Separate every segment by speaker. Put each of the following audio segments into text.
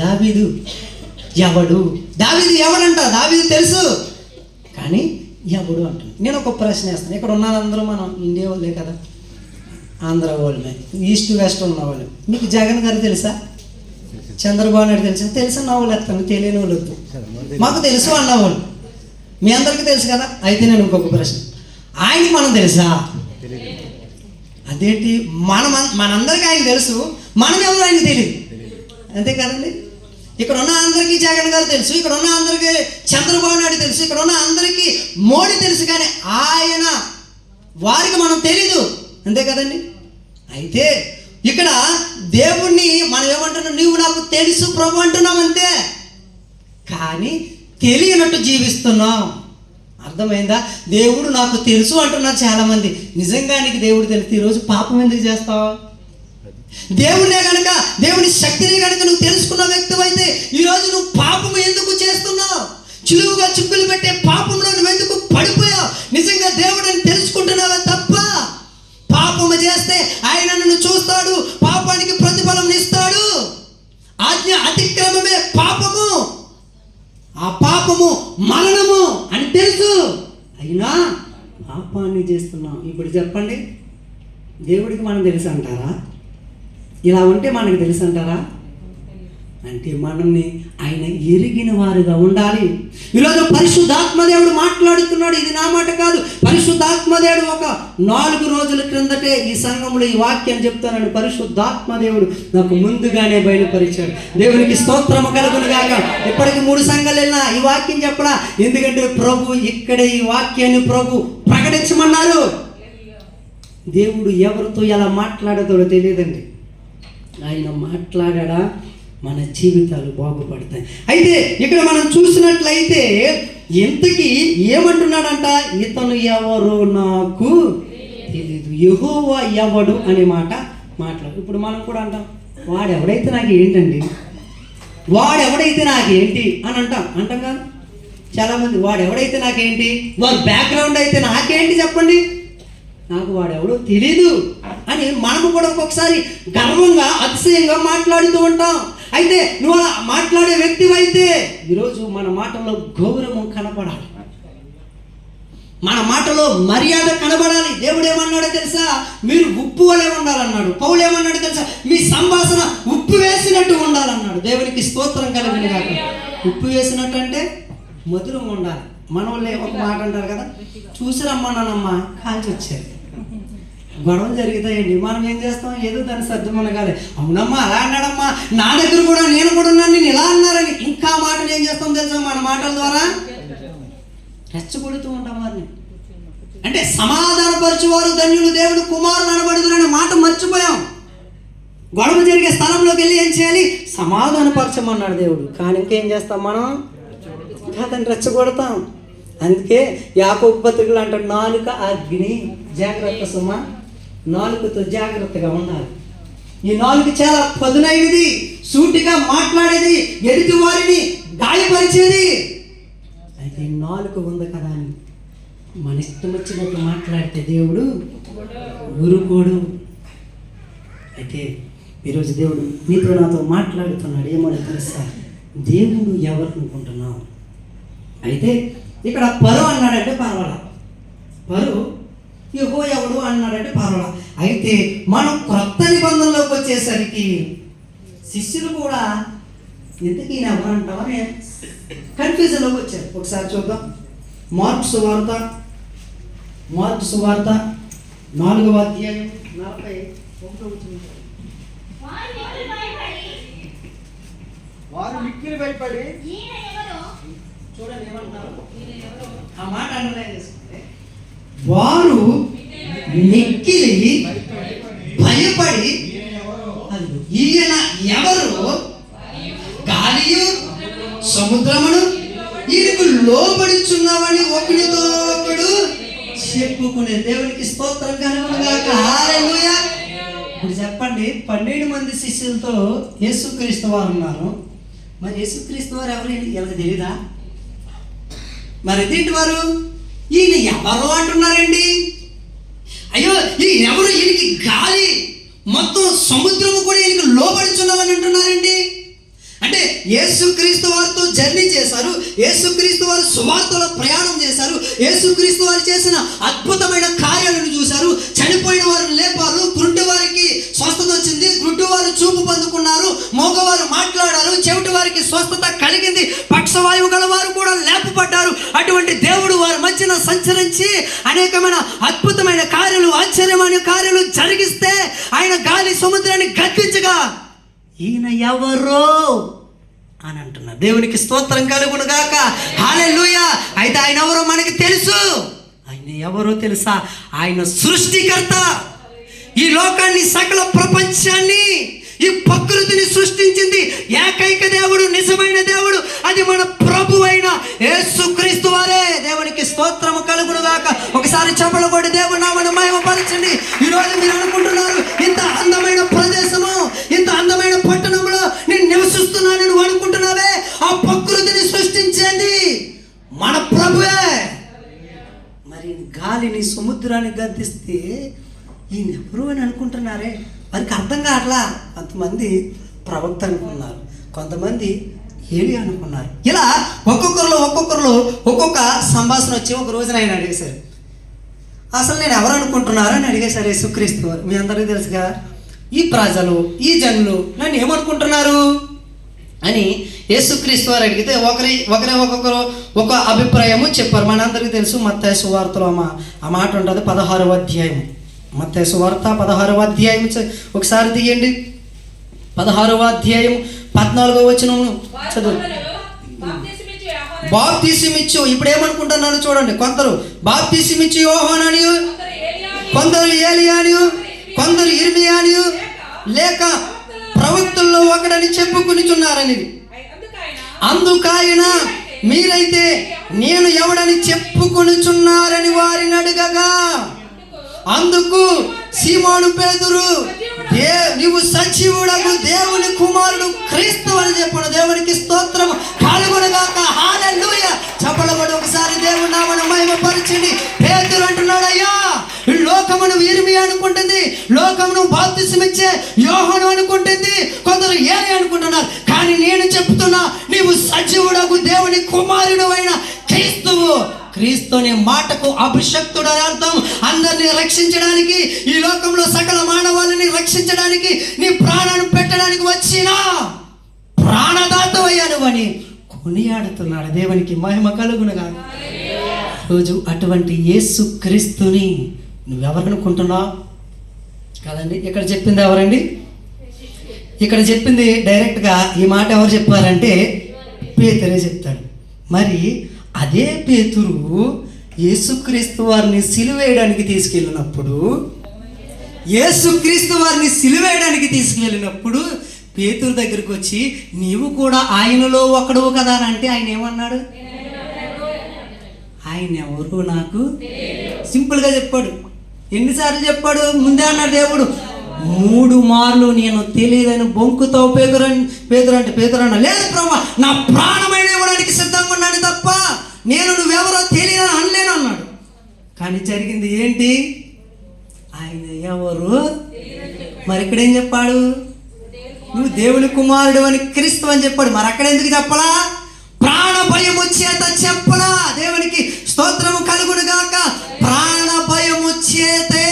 Speaker 1: దావీదు ఎవడు? దావీదు ఎవడంట? దావీదు తెలుసు, కానీ ఎవడు అంటుంది. నేను ఒక ప్రశ్న వేస్తాను. ఇక్కడ ఉన్న అందరూ మనం ఇండియా వాళ్ళే కదా, ఆంధ్ర వాళ్ళమే, ఈస్ట్ వెస్ట్ ఉన్న వాళ్ళు. మీకు జగన్ గారు తెలుసా? చంద్రబాబు నాయుడు తెలుసా? తెలుసన్న వాళ్ళు ఎత్తాను, తెలియని వాళ్ళు వద్దు. మాకు తెలుసు అన్నవాళ్ళు, మీ అందరికీ తెలుసు కదా. అయితే నేను ఇంకొక ప్రశ్న, ఆయనకి మనం తెలుసా? అదేంటి, మనందరికీ ఆయన తెలుసు, మనం ఎవరు ఆయనకి తెలియదు, అంతే కదండి. ఇక్కడ ఉన్న అందరికీ జగన్ గారు తెలుసు, ఇక్కడ ఉన్న అందరికీ చంద్రబాబు నాయుడు తెలుసు, ఇక్కడ ఉన్న అందరికీ మోడీ తెలుసు, కానీ ఆయన వారికి మనం తెలీదు, అంతే కదండి. అయితే ఇక్కడ దేవుణ్ణి మనం ఏమంటున్నాం? నీవు నాకు తెలుసు ప్రభు అంటున్నాం అంతే, కానీ తెలియనట్టు జీవిస్తున్నాం. అర్థమైందా? దేవుడు నాకు తెలుసు అంటున్నారు చాలామంది. నిజంగా నీకు దేవుడు తెలుసు, ఈరోజు పాపం ఎందుకు చేస్తావు? దేవుడే కనుక, దేవుని శక్తిని కనుక నువ్వు తెలుసుకున్న వ్యక్తి అయితే ఈరోజు నువ్వు పాపము ఎందుకు చేస్తున్నావు? చులువుగా చిక్కులు పెట్టే పాపంలో నువ్వు ఎందుకు పడిపోయావు? నిజంగా దేవుడిని తెలుసుకుంటున్నావే తప్ప, పాపము చేస్తే ఆయన నిన్ను చూస్తాడు, పాపానికి ప్రతిఫలం ఇస్తాడు. ఆజ్ఞ అతిక్రమమే పాపము, ఆ పాపము మరణము అని తెలుసు, అయినా పాపాన్ని చేస్తున్నాం. ఇప్పుడు చెప్పండి, దేవుడికి మనం తెలుసు అంటారా? ఇలా ఉంటే మనకు తెలుసు అంటారా? అంటే మనల్ని ఆయన ఎరిగిన వారుగా ఉండాలి. ఈరోజు పరిశుద్ధాత్మదేవుడు మాట్లాడుతున్నాడు, ఇది నా మాట కాదు. పరిశుద్ధాత్మదేవుడు ఒక 4 రోజుల క్రిందటే ఈ సంఘంలో ఈ వాక్యాన్ని చెప్తానని పరిశుద్ధాత్మదేవుడు నాకు ముందుగానే బయలుపరిచాడు. దేవునికి స్తోత్రము కలుగును గాక. ఇప్పటికి 3 సంఘాలు వెళ్ళినా ఈ వాక్యం చెప్పడా, ఎందుకంటే ప్రభు ఇక్కడే ఈ వాక్యాన్ని ప్రభు ప్రకటించమన్నారు. దేవుడు ఎవరితో ఎలా మాట్లాడతాడో తెలియదండి, ఆయన మాట్లాడా మన జీవితాలు బాగుపడతాయి. అయితే ఇక్కడ మనం చూసినట్లయితే ఇంతకీ ఏమంటున్నాడంట? ఇతను ఎవరో నాకు తెలియదు, యెహోవా ఎవడు అనే మాట మాట్లాడు. ఇప్పుడు మనం కూడా అంటాం, వాడెవడైతే నాకు ఏంటండి, వాడెవడైతే నాకేంటి అని అంటాం కాదు. చాలామంది వాడెవడైతే నాకేంటి, వారి బ్యాక్గ్రౌండ్ అయితే నాకేంటి చెప్పండి, నాకు వాడెవడో తెలీదు అని మనము కూడా ఒక్కొక్కసారి గర్వంగా అతిశయంగా మాట్లాడుతూ ఉంటాం. అయితే నువ్వు అలా మాట్లాడే వ్యక్తివైతే ఈరోజు మన మాటల్లో గౌరవం కనపడాలి, మన మాటలో మర్యాద కనబడాలి. దేవుడు ఏమన్నాడో తెలుసా? మీరు ఉప్పు వలె ఉండాలన్నాడు. పౌలు ఏమన్నాడో తెలుసా? మీ సంభాషణ ఉప్పు వేసినట్టు ఉండాలన్నాడు. దేవునికి స్తోత్రం కలుగును గాక. ఉప్పు వేసినట్టు అంటే మధురంగా ఉండాలి. మన వాళ్ళు ఒక మాట అంటారు కదా, చూసి రమ్మన్నానమ్మా కాల్చి వచ్చారు. గొడవలు జరుగుతాయండి, మనం ఏం చేస్తాం? ఏదో దాన్ని సర్దుమనగాలి. అవునమ్మా అలా అన్నాడమ్మా, నా దగ్గర కూడా నేను కూడా ఉన్నాను, నేను ఇలా అన్నారని ఇంకా మాటలు ఏం చేస్తాం తెలుసా? మన మాటల ద్వారా రెచ్చగొడుతూ ఉంటాం వారిని. అంటే సమాధానపరచువారు ధన్యులు, దేవుడు కుమారులు అనబడుదురనే మాట మర్చిపోయాం. గొడవ జరిగే స్థలంలోకి వెళ్ళి ఏం చేయాలి? సమాధానపరచమన్నాడు దేవుడు. కానీ ఇంకేం చేస్తాం మనం? అతన్ని రెచ్చగొడతాం. అందుకే యాకోబు పత్రికలు అంటాడు, నాలుక అగ్ని, జాగ్రత్త సుమ, నాలుకతో జాగ్రత్తగా ఉండాలి. ఈ నాలుక చాలా పదునైనది, సూటిగా మాట్లాడేది, ఎదుటి వారిని గాయపరిచేది. అయితే నాలుక ఉంది కదా అని మన ఇష్టం వచ్చినట్టు మాట్లాడితే దేవుడు ఊరుకోడు. అయితే ఈరోజు దేవుడు నీతో నాతో మాట్లాడుతున్నాడు. ఏమో తెలుసా? దేవుడు ఎవరు అనుకుంటున్నావు? అయితే ఇక్కడ పరు అన్నాడంటే పర్వాలా, పరు యెహోవా ఎవడు అన్నాడంటే పర్వాలా. అయితే మనం క్రొత్త నిబంధనలోకి వచ్చేసరికి శిష్యులు కూడా ఎందుకు ఈయన ఎవరు అంటామని కన్ఫ్యూజన్లోకి వచ్చారు. ఒకసారి చూద్దాం. మార్కు సువార్త 4వ అధ్యాయం 41.
Speaker 2: వారు మిక్కిలి భయపడి,
Speaker 1: చూడండి ఏమంటున్నారు ఆ మాట అండర్లైన్ చేసుకుంటే, వారు మిక్కిలి భయపడి ఈయన ఎవరు, గాలియు సముద్రమును ఈయనకు లోబడుచున్నామని ఒకరితో ఒకడు చెప్పుకునే. దేవునికి స్తోత్రం కలుగును గాక. హల్లెలూయా. ఇప్పుడు చెప్పండి, 12 మంది శిష్యులతో యేసుక్రీస్తు వారు ఉన్నారు. మరి యేసుక్రీస్తు వారు ఎవరు వీళ్ళకి తెలీదా? మరి ఇదేంటి వారు ఈయన ఎవరు అంటున్నారండి? అయ్యో ఈయన ఎవరు, ఈయనకి గాలి మొత్తం సముద్రము కూడా ఈయనకి లోబడుచున్నామని అంటున్నారండి. అంటే యేసుక్రీస్తు వారితో జర్నీ చేశారు, యేసుక్రీస్తు వారు సువార్తలో ప్రయాణం చేశారు, యేసుక్రీస్తు వారు చేసిన అద్భుతమైన కార్యాలను చూశారు. చనిపోయిన వారు లేపారు, గుండె వారికి స్వస్థత వచ్చింది, గుడ్డు వారు చూపు పొందుకున్నారు, మోగవారు మాట్లాడారు, చెవిటి వారికి స్వస్థత కలిగింది, పక్షవాయువు గల వారు కూడా లేపబడ్డారు. అటువంటి దేవుడు వారి మధ్యన సంచరించి అనేకమైన అద్భుతమైన కార్యాలు, ఆశ్చర్యమైన కార్యాలు జరిగిస్తే ఆయన గాలి సముద్రాన్ని గద్దించగా ఈయన ఎవరో అని అంటున్నారు. దేవునికి స్తోత్రం కలుగును గాక. హల్లెలూయా. అయితే ఆయన ఎవరో మనకి తెలుసు. ఆయన ఎవరో తెలుసా? ఆయన సృష్టికర్త. ఈ లోకాన్ని, సకల ప్రపంచాన్ని, ఈ ప్రకృతిని సృష్టించింది ఏకైక దేవుడు, నిజమైన దేవుడు. అది మన ప్రభు అయిన యేసుక్రీస్తు వారే. దేవునికి స్తోత్రము కలుగును గాక. ఒకసారి చప్పట్లు కొట్టి దేవుని నామమును మహిమపరచండి. ఈరోజు మీరు అనుకుంటున్నారు, ఇంత అందమైన ప్రదేశము, ఇంత అందమైన పట్టణంలో నేను నివసిస్తున్నాను నువ్వు అనుకుంటున్నావే, ఆ ప్రకృతిని సృష్టించేది మన ప్రభువే. మరి గాలిని, సముద్రాన్ని గద్దిస్తే ఈయన ఎవరు అని అనుకుంటున్నారే, వారికి అర్థం కావట్లా. కొంతమంది ప్రవక్త అనుకున్నారు, కొంతమంది ఏలి అనుకున్నారు. ఇలా ఒక్కొక్కరిలో ఒక్కొక్క సంభాషణ వచ్చి ఒక రోజున ఆయన అడిగేశారు, అసలు నేను ఎవరు అనుకుంటున్నారు అని అడిగేశారు యేసుక్రీస్తు వారు. మీ అందరికీ తెలుసుగా, ఈ ప్రజలు, ఈ జనులు నన్ను ఏమనుకుంటున్నారు అని యేసుక్రీస్తు వారు అడిగితే ఒక్కొక్కరు ఒక అభిప్రాయము చెప్పారు. మనందరికీ తెలుసు, మత్తయి సువార్తలో ఆ మాట ఉంటుంది, 16వ అధ్యాయం. మత్తయి సువార్త 16వ అధ్యాయం ఒకసారి తీయండి. 16వ అధ్యాయం 14వ వచనం చదువు. బాప్తిసమిచ్చు, ఇప్పుడు ఏమనుకుంటున్నారు చూడండి. కొందరు బాప్తిసమిచ్చు యోహాను అని, కొందరు ఏలియా అని, కొందరు ఇర్మియా అని, లేక ప్రవక్తల్లో ఒకడని చెప్పుకునిచున్నారని. అందుకాయన మీరైతే నేను ఎవడని చెప్పుకొనుచున్నారని వారిని అడగగా, అందుకు సీమోను పేతురు, నీవు సజీవుడగు దేవుని కుమారుడు క్రీస్తు అని చెప్పాడు. దేవునికి స్తోత్రము కలుగునుగాక. హల్లెలూయా. చప్పలబడి ఒకసారి దేవుని నామమును మహిమపరచండి. పేతురు అంటున్నాడు, అయ్యా ఈ లోకమును ఇర్మియా అనుకుంటుంది, లోకమును బాప్తిసమిచ్చే యోహాను అనుకుంటుంది, కొందరు ఏలి అనుకుంటున్నారు, కానీ నేను చెప్తున్నా నీవు సజీవుడగు దేవుని కుమారుడు అయిన క్రీస్తువు. క్రీస్తు అనే మాటకు అభిషక్తుడు అని అర్థం. అందరినీ రక్షించడానికి, ఈ లోకంలో సకల మానవాళిని రక్షించడానికి, నీ ప్రాణాన్ని పెట్టడానికి వచ్చిన ప్రాణదాతవయ్యాను అని కొనియాడుతున్నాడు. దేవునికి మహిమ కలుగునుగా. రోజు అటువంటి యేసు క్రీస్తుని నువ్వెవరనుకుంటున్నావు కదండి. ఇక్కడ చెప్పింది ఎవరండి? ఇక్కడ చెప్పింది డైరెక్ట్గా ఈ మాట ఎవరు చెప్పారంటే పేతురే చెప్తాడు. మరి అదే పేతురు యేసుక్రీస్తు వారిని సిలువేయడానికి తీసుకెళ్ళినప్పుడు, పేతురు దగ్గరికి వచ్చి నీవు కూడా ఆయనలో ఒకడువు కదా అని అంటే ఆయన ఏమన్నాడు? ఆయన ఎవరు నాకు సింపుల్గా చెప్పాడు. ఎన్నిసార్లు చెప్పాడు? ముందే అన్నాడు దేవుడు, 3 మార్లు నేను తెలియదని బొంకుతావు పేతురు అంటే పేతురు అన్న, లేదు ప్రభా, నా ప్రాణమైన ఇవ్వడానికి సిద్ధంగా ఉన్నాను తప్ప నేను నువ్వెవరో తెలియదని అనలేను అన్నాడు. కానీ జరిగింది ఏంటి? ఆయన ఎవరు మరి ఇక్కడ ఏం చెప్పాడు? నువ్వు దేవుని కుమారుడు అని క్రీస్తు అని చెప్పాడు. మరి అక్కడ ఎందుకు చెప్పలా? ప్రాణ భయము చేత చెప్పలా. దేవునికి స్తోత్రము కలుగును గాక. ప్రాణ భయము చేతే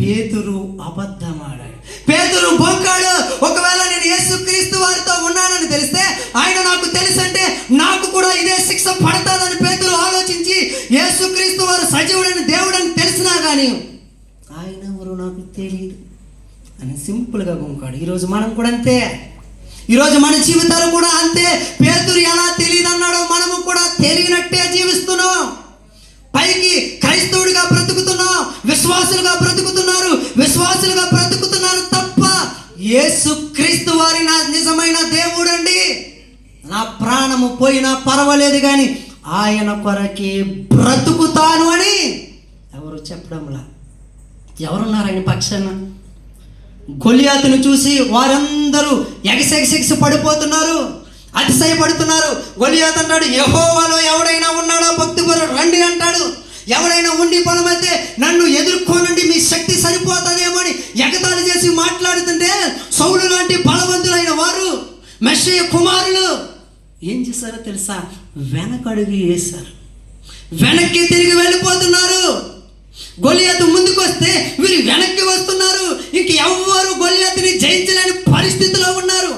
Speaker 1: పేతురు అబద్ధమాడాడు, పేతురు బొంకాడు. ఒకవేళ నేను యేసుక్రీస్తు వారితో ఉన్నానని తెలిస్తే, ఆయన నాకు తెలుసంటే నాకు కూడా ఇదే శిక్ష పడతాదని పేతురు ఆలోచించి, యేసుక్రీస్తు వారు సజీవుడని దేవుడని తెలిసినా కానీ ఆయన ఎవరు నాకు తెలియదు అని సింపుల్గా బొంకాడు. ఈరోజు మనం కూడా అంతే. ఈరోజు మన జీవితాలు కూడా అంతే. పేతురు ఎలా తెలియదు అన్నాడో మనము కూడా తెలియనట్టే జీవిస్తున్నాం. పైకి క్రైస్తవుడిగా బ్రతుకుతున్నాం, విశ్వాసులుగా బ్రతుకుతున్నారు తప్ప యేసుక్రీస్తు వారి నా నిజమైన దేవుడు అండి, నా ప్రాణము పోయినా పర్వాలేదు కానీ ఆయన కొరకే బ్రతుకుతాను అని ఎవరు చెప్పడంలా. ఎవరున్నారు ఆయన పక్షాన? గొలియాతును చూసి వారందరూ ఎగసెగసెగసి పడిపోతున్నారు, అతిశయపడుతున్నారు. గొలియాతు అంటాడు, యెహోవాలో ఎవడైనా ఉన్నాడో భక్తిపరుడు రండి అంటాడు. ఎవడైనా ఉండి బలమైతే నన్ను ఎదుర్కోనండి, మీ శక్తి సరిపోతుందేమో అని ఎగతాళి చేసి మాట్లాడుతుంటే, సౌలు లాంటి బలవంతులైన వారు, మెస్సయ్య కుమారులు ఏం చేశారో తెలుసా? వెనకడుగు వేశారు, వెనక్కి తిరిగి వెళ్ళిపోతున్నారు. గొలియాతు ముందుకు వస్తే వీరు వెనక్కి వస్తున్నారు. ఇంక ఎవ్వరు గొలియాతుని జయించలేని పరిస్థితిలో ఉన్నారు.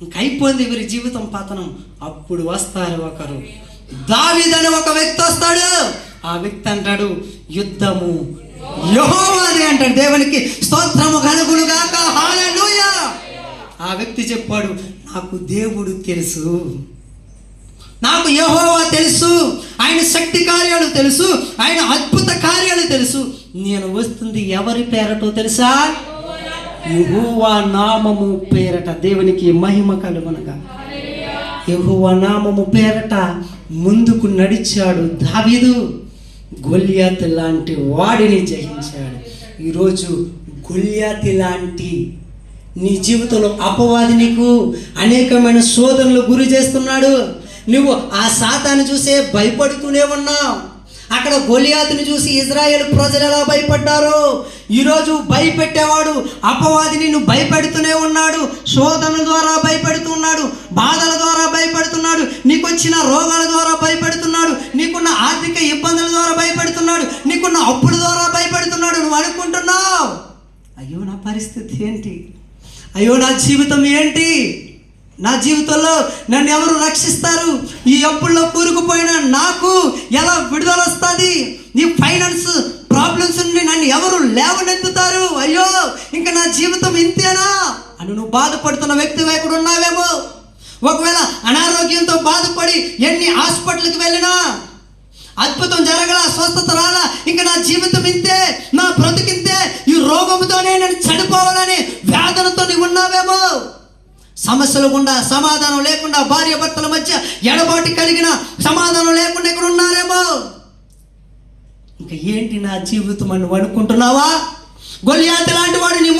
Speaker 1: ఇంక అయిపోయింది వీరి జీవితం పతనం. అప్పుడు వస్తారు ఒకరు, దావీదు ఒక వ్యక్తి వస్తాడు. ఆ వ్యక్తి అంటాడు, యుద్ధము యెహోవాది అంటాడు. దేవునికి స్తోత్రము కలుగును గాక, హల్లెలూయా. ఆ వ్యక్తి చెప్పాడు, నాకు దేవుడు తెలుసు, నాకు యెహోవా తెలుసు, ఆయన శక్తి కార్యాలు తెలుసు, ఆయన అద్భుత కార్యాలు తెలుసు. నేను వస్తుంది ఎవరి పేరటో తెలుసా? యెహోవా నామము పేరట. దేవునికి మహిమ కలుగునగా. యెహోవా నామము పేరట ముందుకు నడిచాడు దావీదు. గొలియాతు లాంటి వాడిని జయించాడు. ఈరోజు గొలియాతు లాంటి నీ జీవితంలో అపవాది నీకు అనేకమైన శోధనలు గురి చేస్తున్నాడు. నువ్వు ఆ సాతాను చూసే భయపడుతూనే ఉన్నావు. అక్కడ గొలియాతుని చూసి ఇజ్రాయేల్ ప్రజలు ఎలా భయపడ్డారో, ఈరోజు భయపెట్టేవాడు అపవాది నిన్ను భయపెడుతూనే ఉన్నాడు. శోధనల ద్వారా భయపెడుతున్నాడు, బాధల ద్వారా భయపెడుతున్నాడు, నీకు వచ్చిన రోగాల ద్వారా భయపెడుతున్నాడు, నీకున్న ఆర్థిక ఇబ్బందుల ద్వారా భయపెడుతున్నాడు, నీకున్న అప్పుల ద్వారా భయపెడుతున్నాడు. నువ్వు అనుకుంటున్నావు, అయ్యో నా పరిస్థితి ఏంటి, అయ్యో నా జీవితం ఏంటి, నా జీవితంలో నన్ను ఎవరు రక్షిస్తారు, ఈ అప్పుల్లో కూరుకుపోయిన నాకు ఎలా విడుదల వస్తుంది, నీ ఫైనాన్స్ ప్రాబ్లమ్స్ నుండి నన్ను ఎవరు లేవనెత్తుతారు, అయ్యో ఇంకా నా జీవితం ఇంతేనా అని నువ్వు బాధపడుతున్న వ్యక్తిగా ఇక్కడ ఉన్నావేమో. ఒకవేళ అనారోగ్యంతో బాధపడి ఎన్ని హాస్పిటల్కి వెళ్ళినా అద్భుతం జరగల, స్వస్థత రాలా, ఇంకా నా జీవితం ఇంతే, నా బ్రతికింతే, ఈ రోగంతోనే నేను చనిపోవాలని వేదనతో నీవు ఉన్నావేమో. సమస్యలు గుండా సమాధానం లేకుండా, భార్య భర్తల మధ్య ఎడబాటు కలిగిన సమాధానం లేకుండా ఇక్కడ ఉన్నారేమో. ఇంకా ఏంటి నా జీవితం అని అనుకుంటున్నావా? గొలియాతు లాంటి వాడు నీ